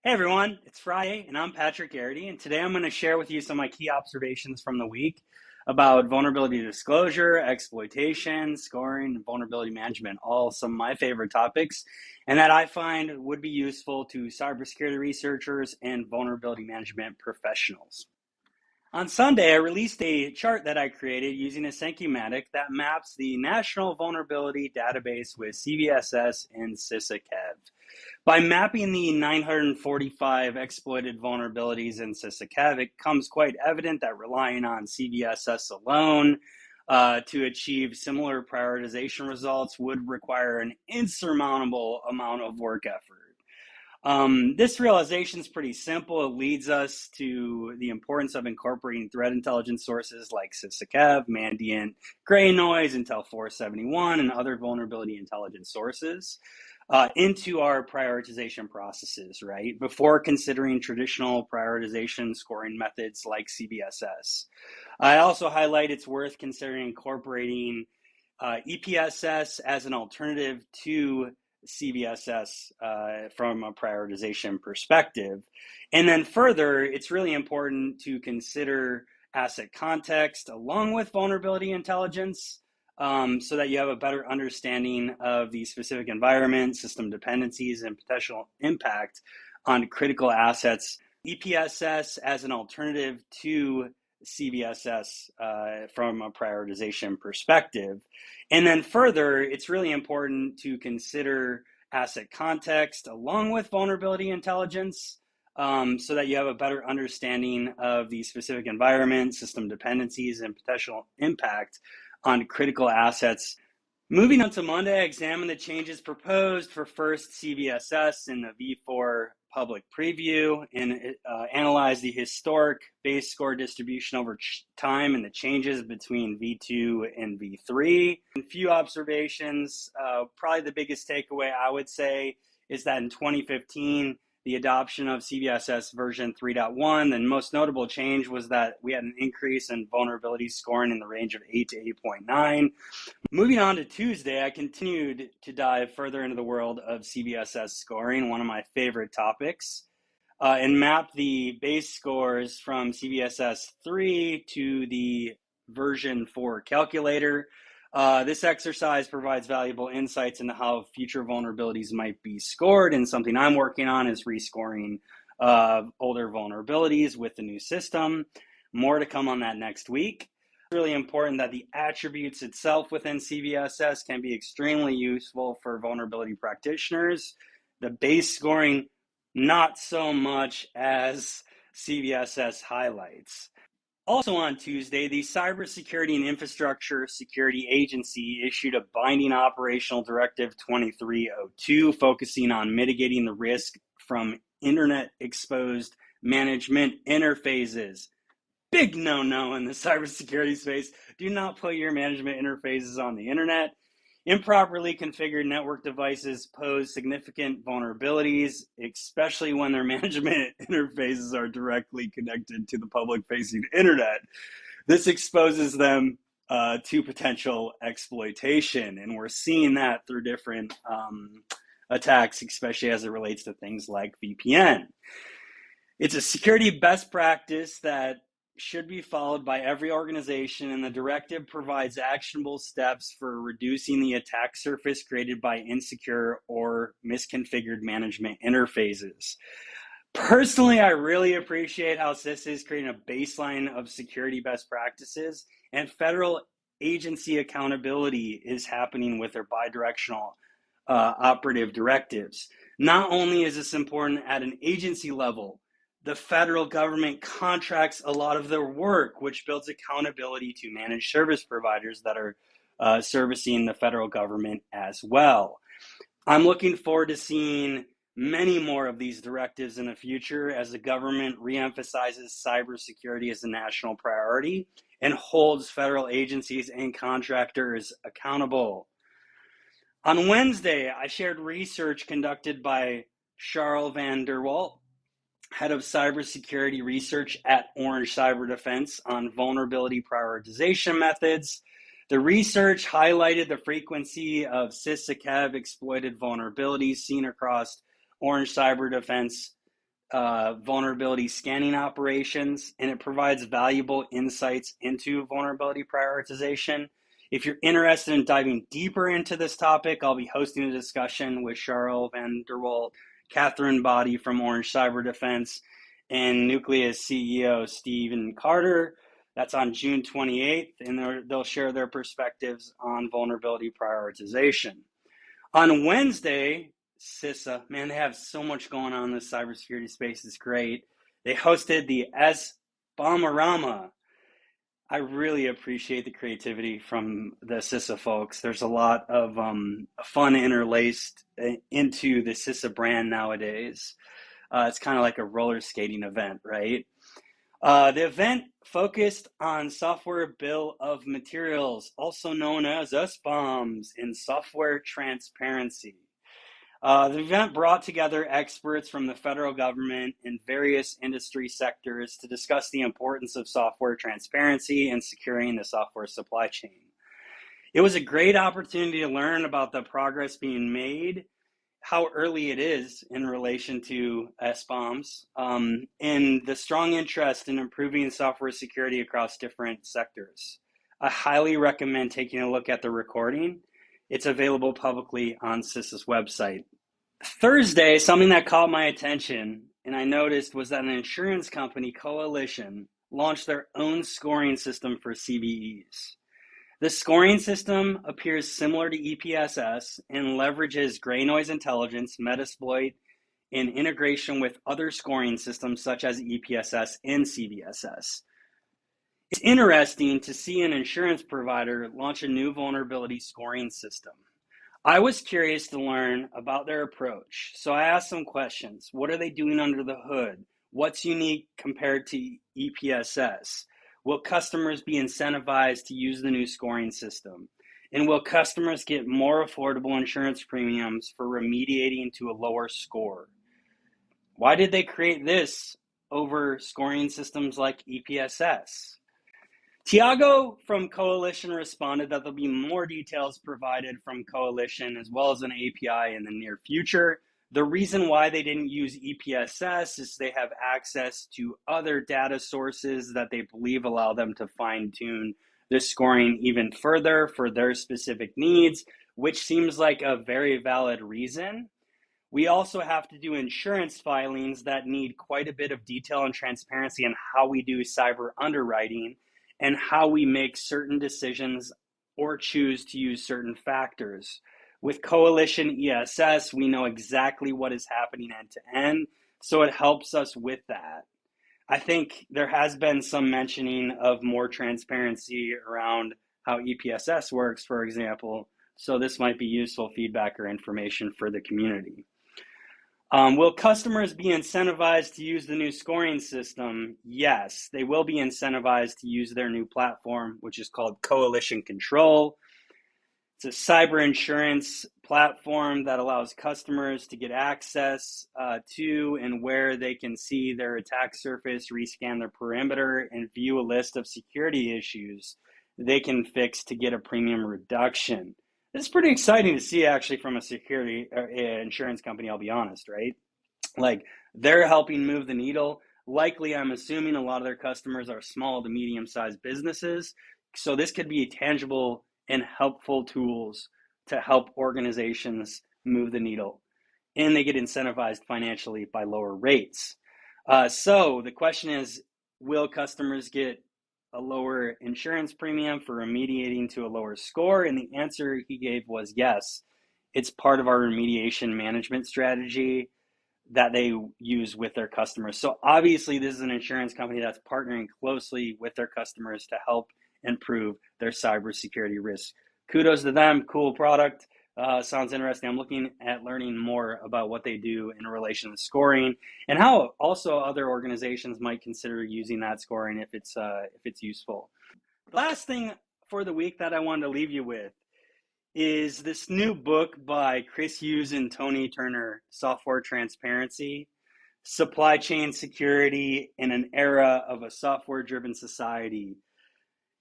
Hey everyone, it's Friday and I'm Patrick Garrity, and today I'm going to share with you some of my key observations from the week about vulnerability disclosure, exploitation, scoring, and vulnerability management, all some of my favorite topics, and that I find would be useful to cybersecurity researchers and vulnerability management professionals. On Sunday, I released a chart that I created using a schematic that maps the National Vulnerability Database with CVSS and CISA-CAV. By mapping the 945 exploited vulnerabilities in CISA-CAV, it becomes quite evident that relying on CVSS alone to achieve similar prioritization results would require an insurmountable amount of work effort. This realization is pretty simple. It leads us to the importance of incorporating threat intelligence sources like CISA-CAV, Mandiant, Gray Noise, Intel 471, and other vulnerability intelligence sources into our prioritization processes, right? Before considering traditional prioritization scoring methods like CVSS. I also highlight it's worth considering incorporating EPSS as an alternative to CVSS from a prioritization perspective. And then further, it's really important to consider asset context along with vulnerability intelligence so that you have a better understanding of the specific environment, system dependencies, and potential impact on critical assets. EPSS as an alternative to CVSS from a prioritization perspective. And then further, it's really important to consider asset context along with vulnerability intelligence so that you have a better understanding of the specific environment, system dependencies, and potential impact on critical assets. Moving on to Monday, I examined the changes proposed for first CVSS in the V4 public preview and analyzed the historic base score distribution over time and the changes between V2 and V3. A few observations. Probably the biggest takeaway I would say is that in 2015, the adoption of CVSS version 3.1, the most notable change was that we had an increase in vulnerability scoring in the range of 8 to 8.9. Moving on to Tuesday, I continued to dive further into the world of CVSS scoring, one of my favorite topics, and map the base scores from CVSS 3 to the version 4 calculator. This exercise provides valuable insights into how future vulnerabilities might be scored, and something I'm working on is rescoring older vulnerabilities with the new system. More to come on that next week. It's really important that the attributes itself within CVSS can be extremely useful for vulnerability practitioners. The base scoring, not so much as CVSS highlights. Also on Tuesday, the Cybersecurity and Infrastructure Security Agency issued a binding operational directive 2302 focusing on mitigating the risk from internet exposed management interfaces. Big no-no in the cybersecurity space. Do not put your management interfaces on the internet. Improperly configured network devices pose significant vulnerabilities, especially when their management interfaces are directly connected to the public-facing internet. This exposes them to potential exploitation, and we're seeing that through different attacks, especially as it relates to things like VPN. It's a security best practice that should be followed by every organization, and the directive provides actionable steps for reducing the attack surface created by insecure or misconfigured management interfaces. Personally, I really appreciate how CISA is creating a baseline of security best practices, and federal agency accountability is happening with their bidirectional operative directives. Not only is this important at an agency level, the federal government contracts a lot of their work, which builds accountability to managed service providers that are servicing the federal government as well. I'm looking forward to seeing many more of these directives in the future as the government reemphasizes cybersecurity as a national priority and holds federal agencies and contractors accountable. On Wednesday, I shared research conducted by Charles van der Walt, head of Cybersecurity Research at Orange Cyber Defense, on vulnerability prioritization methods. The research highlighted the frequency of CISA-CAV exploited vulnerabilities seen across Orange Cyber Defense vulnerability scanning operations, and it provides valuable insights into vulnerability prioritization. If you're interested in diving deeper into this topic, I'll be hosting a discussion with Charles van der Walt, Catherine Boddy from Orange Cyber Defense, and Nucleus CEO Stephen Carter. That's on June 28th, and they'll share their perspectives on vulnerability prioritization. On Wednesday, CISA, man, they have so much going on in the cybersecurity space. It's great. They hosted the SBOM-A-Rama. I really appreciate the creativity from the CISA folks. There's a lot of fun interlaced into the CISA brand nowadays. It's kind of like a roller skating event, right? The event focused on software bill of materials, also known as SBOMs, and software transparency. The event brought together experts from the federal government and various industry sectors to discuss the importance of software transparency and securing the software supply chain. It was a great opportunity to learn about the progress being made, how early it is in relation to SBOMs, and the strong interest in improving software security across different sectors. I highly recommend taking a look at the recording. It's available publicly on CISA's website. Thursday, something that caught my attention and I noticed was that an insurance company, Coalition, launched their own scoring system for CVEs. The scoring system appears similar to EPSS and leverages gray noise intelligence, Metasploit, and integration with other scoring systems such as EPSS and CVSS. It's interesting to see an insurance provider launch a new vulnerability scoring system. I was curious to learn about their approach, so I asked some questions. What are they doing under the hood? What's unique compared to EPSS? Will customers be incentivized to use the new scoring system? And will customers get more affordable insurance premiums for remediating to a lower score? Why did they create this over scoring systems like EPSS? Tiago from Coalition responded that there'll be more details provided from Coalition as well as an API in the near future. The reason why they didn't use EPSS is they have access to other data sources that they believe allow them to fine-tune the scoring even further for their specific needs, which seems like a very valid reason. We also have to do insurance filings that need quite a bit of detail and transparency on how we do cyber underwriting and how we make certain decisions or choose to use certain factors. With Coalition ESS, we know exactly what is happening end to end, so it helps us with that. I think there has been some mentioning of more transparency around how EPSS works, for example, so this might be useful feedback or information for the community. Will customers be incentivized to use the new scoring system? Yes, they will be incentivized to use their new platform, which is called Coalition Control. It's a cyber insurance platform that allows customers to get access to and where they can see their attack surface, rescan their perimeter, and view a list of security issues they can fix to get a premium reduction. It's pretty exciting to see actually from a security insurance company, I'll be honest, right? Like they're helping move the needle. Likely, I'm assuming a lot of their customers are small to medium-sized businesses. So this could be tangible and helpful tools to help organizations move the needle. And they get incentivized financially by lower rates. So the question is, will customers get a lower insurance premium for remediating to a lower score? And the answer he gave was yes. It's part of our remediation management strategy that they use with their customers. So obviously this is an insurance company that's partnering closely with their customers to help improve their cybersecurity risk. Kudos to them, cool product. Sounds interesting. I'm looking at learning more about what they do in relation to scoring and how also other organizations might consider using that scoring if it's useful. The last thing for the week that I wanted to leave you with is this new book by Chris Hughes and Tony Turner, Software Transparency, Supply Chain Security in an Era of a Software-Driven Society.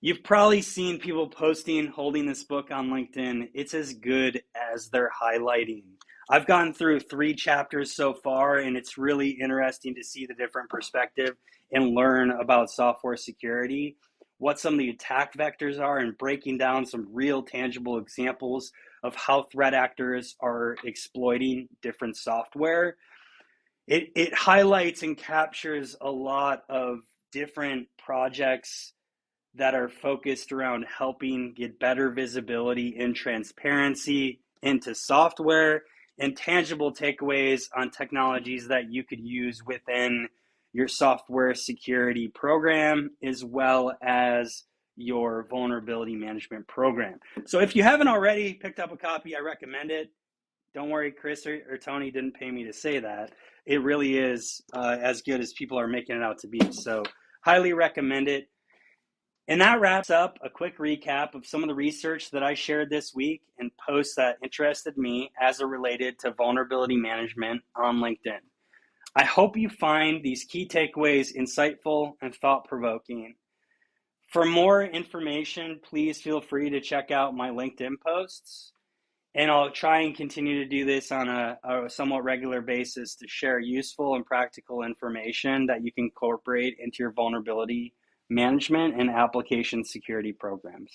You've probably seen people posting, holding this book on LinkedIn. It's as good as they're highlighting. I've gone through 3 chapters so far, and it's really interesting to see the different perspective and learn about software security, what some of the attack vectors are, and breaking down some real tangible examples of how threat actors are exploiting different software. It highlights and captures a lot of different projects that are focused around helping get better visibility and transparency into software and tangible takeaways on technologies that you could use within your software security program as well as your vulnerability management program. So if you haven't already picked up a copy, I recommend it. Don't worry, Chris or Tony didn't pay me to say that. It really is as good as people are making it out to be. So highly recommend it. And that wraps up a quick recap of some of the research that I shared this week and posts that interested me as it related to vulnerability management on LinkedIn. I hope you find these key takeaways insightful and thought-provoking. For more information, please feel free to check out my LinkedIn posts. And I'll try and continue to do this on a somewhat regular basis to share useful and practical information that you can incorporate into your vulnerability management and application security programs.